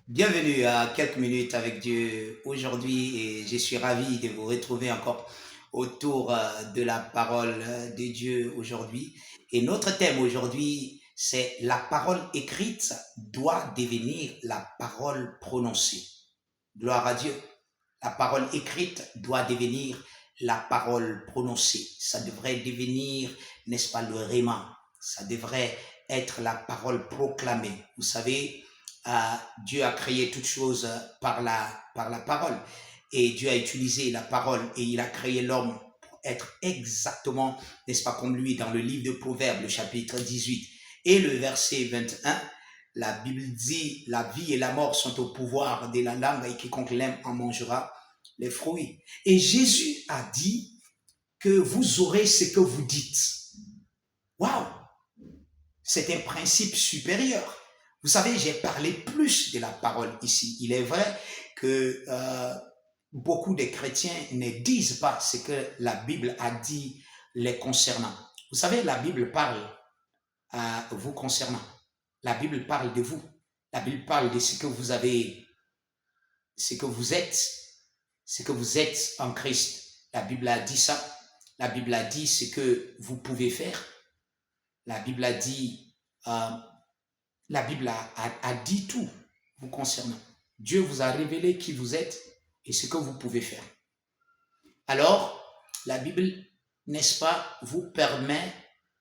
Bienvenue à quelques minutes avec Dieu aujourd'hui et je suis ravi de vous retrouver encore autour de la parole de Dieu aujourd'hui. Et notre thème aujourd'hui, c'est la parole écrite doit devenir la parole prononcée. Gloire à Dieu. La parole écrite doit devenir la parole prononcée. Ça devrait devenir, n'est-ce pas, le réma. Ça devrait être la parole proclamée. Vous savez, Dieu a créé toutes choses par la parole. Et Dieu a utilisé la parole et il a créé l'homme pour être exactement, n'est-ce pas, comme lui dans le livre de Proverbes, le chapitre 18 et le verset 21. La Bible dit, la vie et la mort sont au pouvoir de la langue et quiconque l'aime en mangera les fruits. Et Jésus a dit que vous aurez ce que vous dites. Waouh! C'est un principe supérieur. Vous savez, j'ai parlé plus de la parole ici. Il est vrai que beaucoup de chrétiens ne disent pas ce que la Bible a dit les concernant. Vous savez, la Bible parle à vous concernant. La Bible parle de vous. La Bible parle de ce que vous avez, ce que vous êtes, ce que vous êtes en Christ. La Bible a dit ça. La Bible a dit ce que vous pouvez faire. La Bible a dit, la Bible a dit tout vous concernant. Dieu vous a révélé qui vous êtes et ce que vous pouvez faire. Alors, la Bible, n'est-ce pas, vous permet,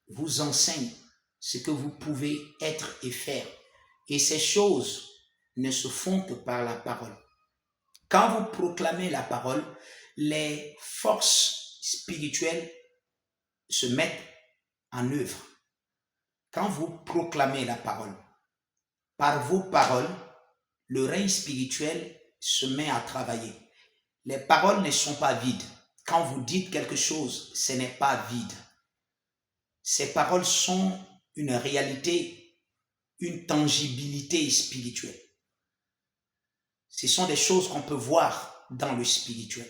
vous enseigne ce que vous pouvez être et faire. Et ces choses ne se font que par la parole. Quand vous proclamez la parole, les forces spirituelles se mettent en œuvre. Quand vous proclamez la parole, par vos paroles, le règne spirituel se met à travailler. Les paroles ne sont pas vides. Quand vous dites quelque chose, ce n'est pas vide. Ces paroles sont une réalité, une tangibilité spirituelle. Ce sont des choses qu'on peut voir dans le spirituel.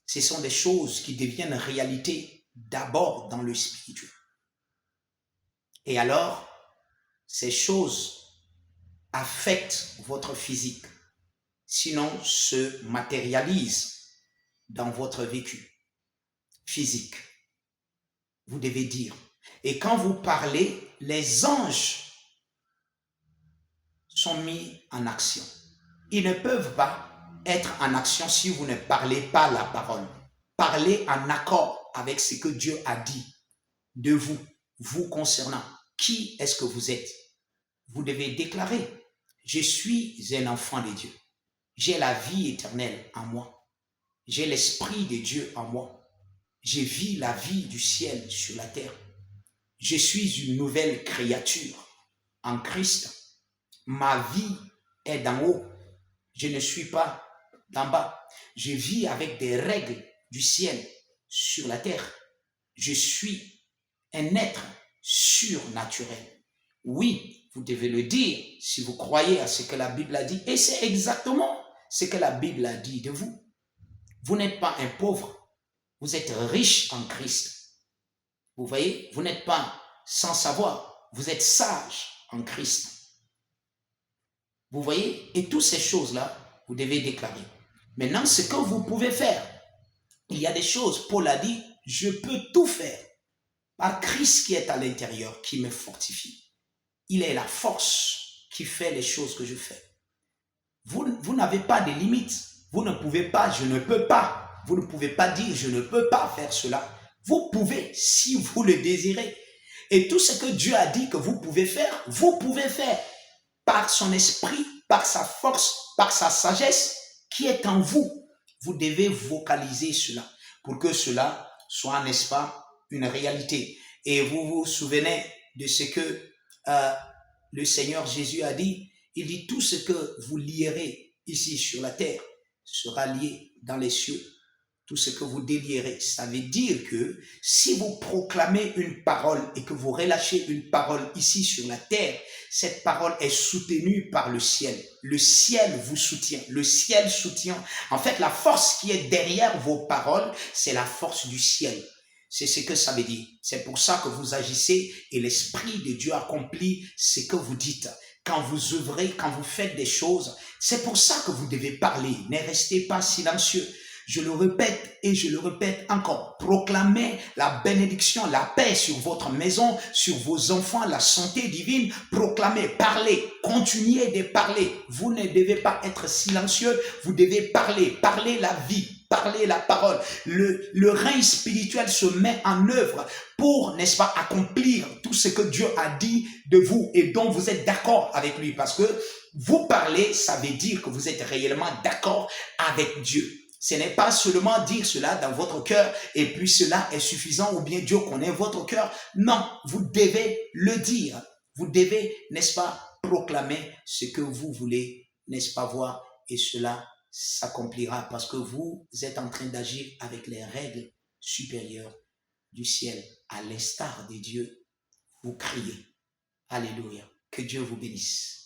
Ce sont des choses qui deviennent réalité d'abord dans le spirituel. Et alors, ces choses affectent votre physique, sinon se matérialisent dans votre vécu physique. Vous devez dire. Et quand vous parlez, les anges sont mis en action. Ils ne peuvent pas être en action si vous ne parlez pas la parole. Parlez en accord avec ce que Dieu a dit de vous, vous concernant. Qui est-ce que vous êtes? Vous devez déclarer, je suis un enfant de Dieu. J'ai la vie éternelle en moi. J'ai l'esprit de Dieu en moi. Je vis la vie du ciel sur la terre. Je suis une nouvelle créature en Christ. Ma vie est d'en haut. Je ne suis pas d'en bas. Je vis avec des règles du ciel sur la terre. Je suis un être surnaturel. Oui, vous devez le dire si vous croyez à ce que la Bible a dit. Et c'est exactement ce que la Bible a dit de vous. Vous n'êtes pas un pauvre. Vous êtes riche en Christ. Vous voyez, vous n'êtes pas sans savoir. Vous êtes sage en Christ. Vous voyez, et toutes ces choses-là, vous devez déclarer. Maintenant, ce que vous pouvez faire, il y a des choses, Paul a dit, je peux tout faire par Christ qui est à l'intérieur, qui me fortifie. Il est la force qui fait les choses que je fais. Vous n'avez pas de limites. Vous ne pouvez pas, je ne peux pas. Vous ne pouvez pas dire, je ne peux pas faire cela. Vous pouvez, si vous le désirez. Et tout ce que Dieu a dit que vous pouvez faire, vous pouvez faire. Par son esprit, par sa force, par sa sagesse qui est en vous. Vous devez vocaliser cela pour que cela soit, n'est-ce pas, une réalité. Et vous vous souvenez de ce que le Seigneur Jésus a dit. Il dit, tout ce que vous lierez ici sur la terre sera lié dans les cieux. Tout ce que vous délierez, ça veut dire que si vous proclamez une parole et que vous relâchez une parole ici sur la terre, cette parole est soutenue par le ciel. Le ciel vous soutient. Le ciel soutient. En fait, la force qui est derrière vos paroles, c'est la force du ciel. C'est ce que ça veut dire. C'est pour ça que vous agissez et l'Esprit de Dieu accomplit ce que vous dites. quand vous œuvrez, quand vous faites des choses. C'est pour ça que vous devez parler. Ne restez pas silencieux. Je le répète et je le répète encore. Proclamez la bénédiction, la paix sur votre maison, sur vos enfants, la santé divine. Proclamez, parlez, continuez de parler. Vous ne devez pas être silencieux, vous devez parler, parler la vie. Parler la parole. Le règne spirituel se met en œuvre pour, n'est-ce pas, accomplir tout ce que Dieu a dit de vous et dont vous êtes d'accord avec lui. Parce que vous parlez, ça veut dire que vous êtes réellement d'accord avec Dieu. Ce n'est pas seulement dire cela dans votre cœur et puis cela est suffisant ou bien Dieu connaît votre cœur. Non, vous devez le dire. Vous devez, n'est-ce pas, proclamer ce que vous voulez, n'est-ce pas, voir et cela s'accomplira parce que vous êtes en train d'agir avec les règles supérieures du ciel. À l'instar de Dieu, vous criez. Alléluia. Que Dieu vous bénisse.